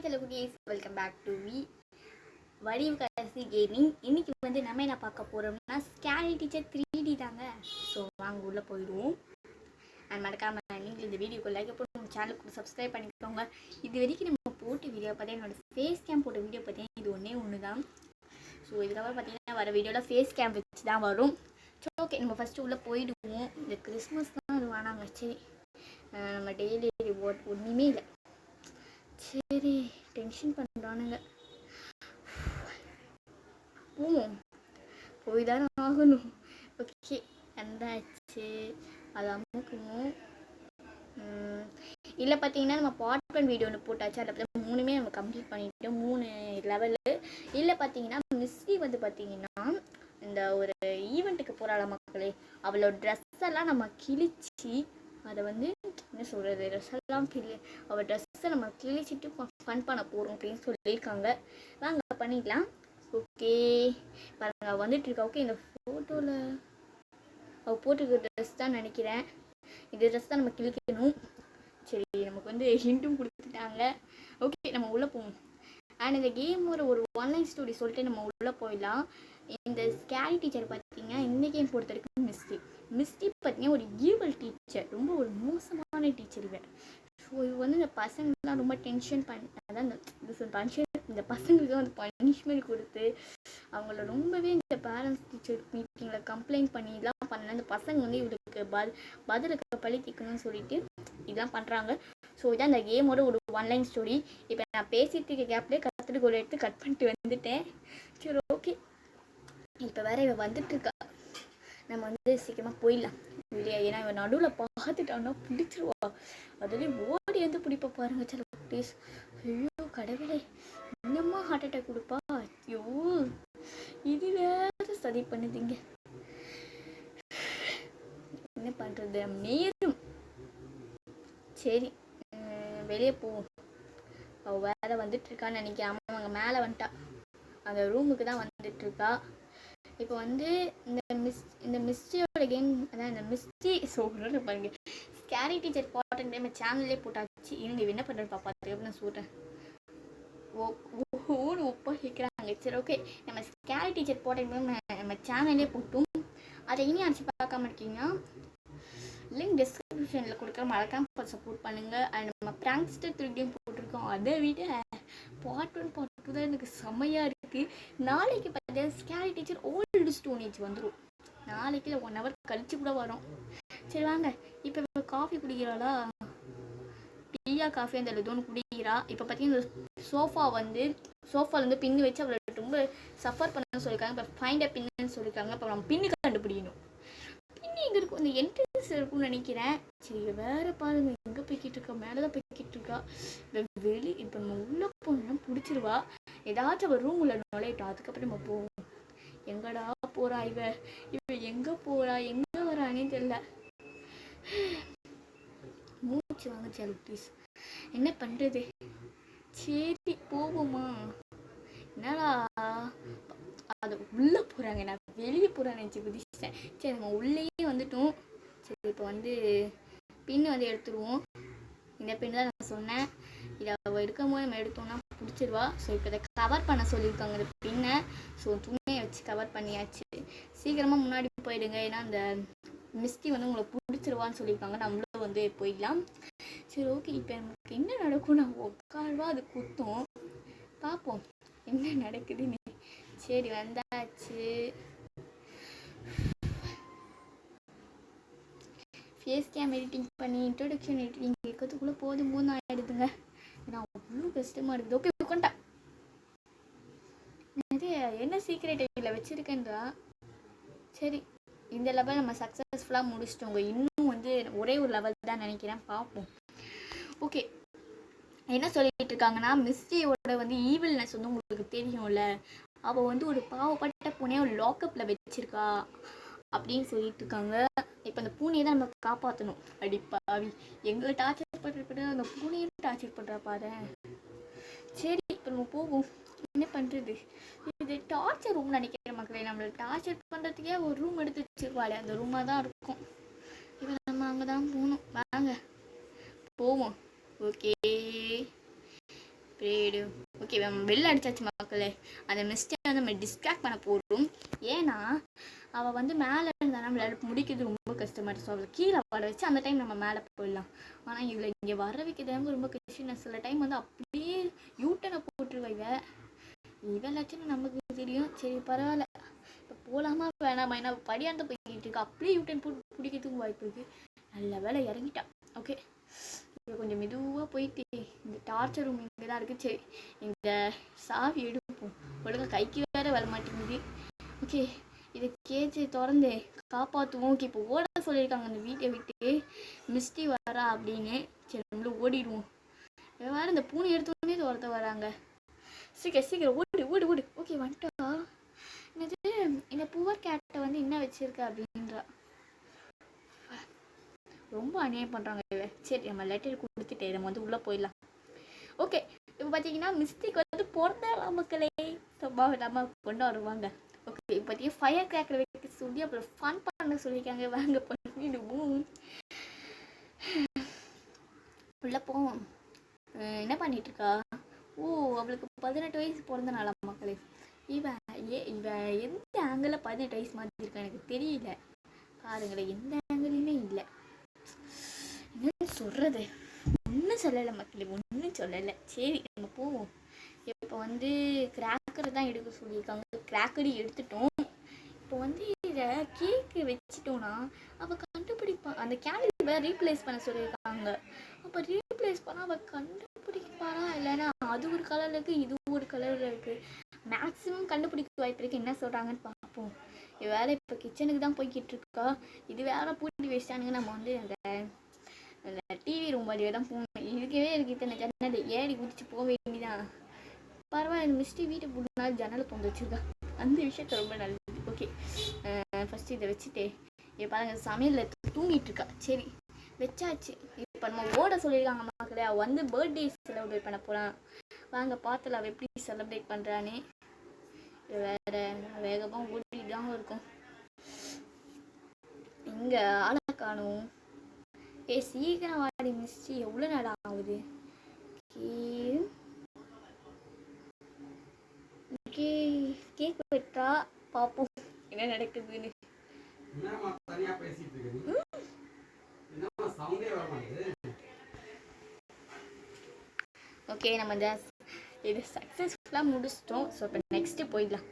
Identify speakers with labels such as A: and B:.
A: Hi குட்டீஸ், welcome back to வடிவு கடைசி gaming. இன்றைக்கி வந்து நம்ம என்ன பார்க்க போகிறோம்னா ஸ்கேரி டீச்சர் 3D தாங்க. ஸோ வாங்க உள்ளே போயிடுவோம். அண்ட் மறக்காமல் நீங்கள் இந்த வீடியோக்கு லைக் போட்டு நம்ம சேனலுக்கு சப்ஸ்கிரைப் பண்ணிக்கோங்க. இது வரைக்கும் நம்ம போட்ட வீடியோ பார்த்தா என்னோடய ஃபேஸ் கேம் போட்ட வீடியோ பார்த்தீங்கன்னா இது ஒன்று தான். ஸோ இதுக்கப்புறம் பார்த்தீங்கன்னா வர வீடியோவில் ஃபேஸ் கேம் வச்சு தான் வரும். ஸோ ஓகே, நம்ம ஃபஸ்ட்டு உள்ளே போயிடுவோம். இந்த கிறிஸ்மஸ் தான் அது வேணாங்க. சரி, நம்ம டெய்லி ரிவார்ட் ஒன்றுமே இல்லை. சரி, டென்ஷன் பண்ணுறானுங்க. போவோம், போய் தானே ஆகணும். ஓகே, வந்தாச்சு. அது அமுக்கணும். இல்லை பார்த்தீங்கன்னா நம்ம பார்ட் 1 வீடியோ ஒன்று போட்டாச்சு. அதில் பார்த்தா 3மே நம்ம கம்ப்ளீட் பண்ணிட்டோம், 3 லெவலு. இல்லை பார்த்தீங்கன்னா மிஸ்ஸி வந்து பார்த்தீங்கன்னா இந்த ஒரு ஈவெண்ட்டுக்கு போகிறாள மக்களே, அவளோட ட்ரெஸ் எல்லாம் நம்ம கிழிச்சு அதை வந்து என்ன சொல்கிறது, ட்ரெஸ்ஸெல்லாம் அவள் ட்ரெஸ்ஸை நம்ம கிழிச்சிட்டு ஃபன் பண்ண போகிறோம் அப்படின்னு சொல்லியிருக்காங்க. வாங்க பண்ணிக்கலாம். ஓகே பாருங்க, அவள் வந்துட்டு இருக்கா. ஓகே, இந்த ஃபோட்டோவில் அவள் போட்டுருக்க ட்ரெஸ் தான் நினைக்கிறேன். இந்த ட்ரெஸ் தான் நம்ம கிழிக்கணும். சரி, நமக்கு வந்து ஹிண்ட்டும் கொடுத்துட்டாங்க. ஓகே, நம்ம உள்ளே போவோம். அண்ட் இந்த கேம் ஒரு ஆன்லைன் ஸ்டோரி சொல்லிட்டு நம்ம உள்ளே போயிடலாம். இந்த ஸ்கேரி டீச்சர் பார்த்தீங்கன்னா இந்த கேம் பொறுத்த வரைக்கும் மிஸ்டி பார்த்தீங்கன்னா ஒரு ஈவல் டீச்சர், ரொம்ப ஒரு மோசமான டீச்சர் இவன். ஸோ இது வந்து இந்த பசங்கள்லாம் ரொம்ப டென்ஷன் அதான் இந்த பசங்களுக்கு வந்து பனிஷ்மெண்ட் கொடுத்து அவங்கள ரொம்பவே இந்த பேரண்ட்ஸ் டீச்சர் மீட்டிங்கில் கம்ப்ளைண்ட் பண்ணி இதெல்லாம் பண்ணல. இந்த பசங்க வந்து இவருக்கு பதிலுக்கு பழி தீக்கணும்னு சொல்லிட்டு இதெல்லாம் பண்ணுறாங்க. ஸோ இதான் இந்த கேமோட ஒரு ஆன்லைன் ஸ்டோரி. இப்போ நான் பேசிட்டு இருக்க கேப்லேயே கற்றுட்டு கோல் எடுத்து கட் பண்ணிட்டு வந்துட்டேன். சரி ஓகே, இப்போ வேற இவன் வந்துட்டுருக்கா. நம்ம வந்து சீக்கிரமாக போயிடலாம் இல்லையா? ஏன்னா இவன் நடுவில் பார்த்துட்டான்னா பிடிச்சிருவா. அதுலேயும் ஓடி வந்து பிடிப்பா பாருங்க. சரி ப்ளீஸ். ஐயோ கடவுளே, இன்னுமா ஹார்ட் அட்டாக் கொடுப்பா? ஐயோ, இது வேறு சதி பண்ணுதுங்க. என்ன பண்ணுறது, நேரும். சரி, வெளியே போவோம். அவள் வேலை வந்துட்டு இருக்கான்னு நினைக்கிறேன். அவங்க மேலே வந்துட்டா, அந்த ரூமுக்கு தான் வந்துட்டுருக்கா. இப்போ வந்து இந்த மிஸ்டியோட கேம், அதான் இந்த மிஸ்டி சொல்கிறேன் பாருங்க. ஸ்கேரி டீச்சர் பாட்டன் டைம் சேனல்லே போட்டாச்சு. இவங்க என்ன பண்ணுறது பாப்பா, அதுக்கப்புறம் நான் சொல்கிறேன். ஓன்னு ஒப்பா கேட்குறாங்க. சரி ஓகே, நம்ம ஸ்கேரி டீச்சர் பாட்டன் டைம் நம்ம சேனல்லே போட்டோம். அதை இனி அடிச்சு பார்க்காம இருக்கீங்கன்னா லிங்க் டிஸ்கிரிப்ஷனில் கொடுக்குற, மறக்காம சப்போர்ட் பண்ணுங்கள். அண்ட் நம்ம பிராங்க்ஸ்டர் 3D போட்டிருக்கோம். அதை விட பார்ட் 1 பார்ட் 2 தான் எனக்கு செம்மையாக இருக்குது. நாளைக்கு பார்த்தீங்கன்னா scary teacher old stone age வந்துடும். நாளைக்கு இல்லை 1 hour கழிச்சு கூட வரும். சரி வாங்க, இப்போ காஃபி குடிக்கிறாளா, டீயா காஃபி அந்த எதுவும் குடிக்கிறா. இப்போ பார்த்தீங்கன்னா சோஃபாலேருந்து பின்னு வச்சு அவளை ரொம்ப சஃபர் பண்ண சொல்லியிருக்காங்க. இப்போ ஃபைண்ட் அ பின்னு சொல்லியிருக்காங்க. இப்போ நம்ம பின்னு கண்டுபிடிக்கணும். பின்னு எங்கே இருக்கும், இந்த என்ட்ரன்ஸ் இருக்கும்னு நினைக்கிறேன். சரி வேறு பாருங்க, எங்கே போய்கிட்டு இருக்கா, மேலே தான் போய்கிட்டு இருக்கா. இப்போ நம்ம உள்ளே போனோம்னா பிடிச்சிருவா. ஏதாச்சும் ஒரு ரூம் உள்ள நுழையிட்டோம், அதுக்கப்புறம் நம்ம போவோம். எங்கடா போகிறா இவ எங்கே போகிறா, எங்கே வரானே தெரியல. மூச்சு வாங்க சாலு ப்ளீஸ். என்ன பண்ணுறது, சரி போவோமா? என்னடா அது உள்ளே போகிறாங்க, நான் வெளியே போகிறான்னு நினச்சி குதிச்சிட்டேன். சரி நம்ம உள்ளேயே வந்துட்டோம். சரி இப்போ வந்து பின்னு வந்து எடுத்துருவோம். இந்த பின்னு தான் நான் சொன்னேன். இதை அவள் இருக்கும்போது நம்ம எடுத்தோம்னா பிடிச்சிருவா. ஸோ இப்போ இதை கவர் பண்ண சொல்லியிருக்காங்க இந்த பின்னை. ஸோ துணியை வச்சு கவர் பண்ணியாச்சு. சீக்கிரமாக முன்னாடி போயிடுங்க, ஏன்னா அந்த மிஸ்டி வந்து உங்களை பிடிச்சிருவான்னு சொல்லியிருக்காங்க. நம்மளும் வந்து போயிடலாம். சரி ஓகே, இப்போ நமக்கு என்ன நடக்கும், நான் உட்காருவா அது குத்தும், பார்ப்போம் என்ன நடக்குதுன்னு. சரி வந்தாச்சு. ஃபேஸ் கேம் எடிட்டிங் பண்ணி இன்ட்ரோடக்ஷன் எடிட்டிங் கேட்கறதுக்குள்ளே போதும் ஆகிடுதுங்க. ஏன்னா அவ்வளோ கஷ்டமாக இருக்குது. ஓகே உட்காண்டா, அது என்ன சீக்ரெட் இதில் வச்சுருக்கேன்றா. சரி, இந்த லெவல் நம்ம சக்ஸஸ்ஃபுல்லாக முடிச்சிட்டோங்க. இன்னும் வந்து ஒரே ஒரு லெவல் தான் நினைக்கிறேன், பார்ப்போம். ஓகே, என்ன சொல்லிட்டு இருக்காங்கன்னா மிஸ்டியோட வந்து ஈவில்னஸ் வந்து உங்களுக்கு தெரியும்ல, அவள் வந்து ஒரு பாவப்பட்ட பூனையை ஒரு லாக்கப்பில் வச்சிருக்கா அப்படின்னு சொல்லிட்டு இருக்காங்க. இப்போ அந்த பூனையை தான் நம்ம காப்பாற்றணும். அடிப்பாவி, எங்களை டார்ச்சர் பண்ணுறப்ப அந்த பூனையும் டார்ச்சர் பண்ணுறா பாரு. சரி இப்போ நம்ம போவோம். என்ன பண்ணுறது, இது டார்ச்சர் ரூம் நினைக்கிற மக்களே. நம்மளை டார்ச்சர் பண்ணுறதுக்கே ஒரு ரூம் எடுத்து வச்சிருவாள், அந்த ரூமாக தான் இருக்கும். இப்போ நம்ம அங்கே தான் போகணும். வாங்க போவோம். Okay breed. ஓகே வெளில அடிச்சாச்சு மக்களே. அந்த மிஸ்டேக் வந்து நம்ம டிஸ்ட்ராக்ட் பண்ண போகிறோம். ஏன்னா அவள் வந்து மேலே இருந்தால் நம்மளால முடிக்கிறது ரொம்ப கஷ்டமாக இருக்கும். ஸோ அவளை கீழே வர வச்சு அந்த டைம் நம்ம மேலே போயிடலாம். ஆனால் இவளை இங்கே வர வைக்கிறது ரொம்ப கஷ்டம். நான் சில டைம் வந்து அப்படியே யூட்டனை போட்டுருவைங்க. இவளாச்சும் நமக்கு தெரியும். சரி பரவாயில்ல, இப்போ போகலாமா வேணாமா? ஏன்னா படியாண்ட போய்கிட்டு இருக்கா. அப்படியே யூட்டன் போட்டு பிடிக்கிறதுக்கும் வாய்ப்பு இருக்குது. நல்ல வேலை இறங்கிட்டா. ஓகே இப்போ கொஞ்சம் மெதுவாக போயிட்டு இந்த டார்ச்சர் ரூம் இங்கே தான் இருக்குது. சரி இந்த சாவி எடுப்போம். ஒழுங்காக கைக்கு வேறு வர மாட்டேங்குது. ஓகே இதை கேஜை திறந்து காப்பாற்றுவோம். ஓகே இப்போ ஓட சொல்லியிருக்காங்க அந்த வீட்டை விட்டு. மிஸ்டி வரா அப்படின்னு. சரி நம்மளும் ஓடிடுவோம். வேறு இந்த பூனை எடுத்தோடனே துரத்த வராங்க. சீக்கிரம் ஓடு ஓடு ஓடு. ஓகே வந்துட்டா. என்னது இந்த புவர் கேட்டை வந்து என்ன வச்சிருக்க அப்படின்றா. ரொம்ப அநியாயம் பண்ணுறாங்க இவ. சரி நம்ம லெட்டர் கொடுத்துட்டு நம்ம வந்து உள்ளே போயிடலாம். ஓகே இப்போ பார்த்தீங்கன்னா மிஸ்டேக் வந்து பிறந்தாலாம் மக்களே. நம்ம கொண்டு வருவாங்க. ஓகே இப்போ பார்த்தீங்கன்னா ஃபயர் கிராக்கர் வைக்க சொல்லி அப்புறம் ஃபன் பண்ண சொல்லியிருக்காங்க. வாங்க பண்ணிடுவோம். உள்ளே போவோம். என்ன பண்ணிட்டு இருக்கா? ஓ அவளுக்கு 18 வயசு பிறந்த நாளா மக்களே. இவன் எந்த ஆங்கிளில் 18 வயசு மாதிரி இருக்கா எனக்கு தெரியல. பாருங்களேன் எந்த ஆங்கிளுமே இல்லை. என்ன சொல்கிறது? ஒன்றும் சொல்லலை மக்களே, ஒன்றும் சொல்லலை. சரி நம்ம போவோம். இப்போ வந்து கிராக்கர் தான் எடுக்க சொல்லியிருக்காங்க. கிராக்கரி எடுத்துட்டோம். இப்போ வந்து இதை கேக்கு வச்சுட்டோன்னா அவள் கண்டுபிடிப்பா. அந்த கேண்டில் வேறு ரீப்ளேஸ் பண்ண சொல்லியிருக்காங்க. அப்போ ரீப்ளேஸ் பண்ணால் அவள் கண்டுபிடிப்பாரா இல்லைன்னா அது ஒரு கலரில் இருக்குது இது ஒரு கலரில் இருக்குது. மேக்ஸிமம் கண்டுபிடிக்க வாய்ப்பு இருக்குது. என்ன சொல்கிறாங்கன்னு பார்ப்போம். இது வேறு இப்போ கிச்சனுக்கு தான் போய்கிட்டு இருக்கா. இது வேறு பூட்டி வச்சிட்டானுங்க. நம்ம வந்து அந்த டிவி ரூம் வழியாக தான் போகணும். இருக்கவே இருக்குது இத்தனை ஜன்னல். ஏறி குதிச்சு போக வேண்டியதான். பரவாயில்ல மிஸ்டி வீட்டை போட்டுனாலும் ஜன்னலை தொங்க வச்சுருக்கா. அந்த விஷயத்த ரொம்ப நல்லது. ஓகே ஃபஸ்ட்டு இதை வச்சுட்டு இப்போ பாருங்க சமையலில் தூங்கிட்டு இருக்கா. சரி வச்சாச்சு. இப்போ நம்ம ஓட சொல்லியிருக்காங்க மக்களே. அவள் வந்து பர்த்டே செலிப்ரேட் பண்ண போகலாம். வாங்க பார்த்துல அவள் எப்படி செலிப்ரேட் பண்ணுறான்னு. வேறு வேகமாக ஓடிட்டு தான் இருக்கும். இங்கே ஆளை காணும். சீக்கிரம் வாடி மிஸ்டி. எவ்வளோ நேரம் ஆகுது? ஓகே கேக் வெட்டா பார்ப்போம் என்ன நடக்குதுன்னு. ஓகே நம்ம இது சக்ஸஸ்ஃபுல்லாக முடிச்சிட்டோம். ஸோ இப்போ நெக்ஸ்ட்டு போயிடலாம்.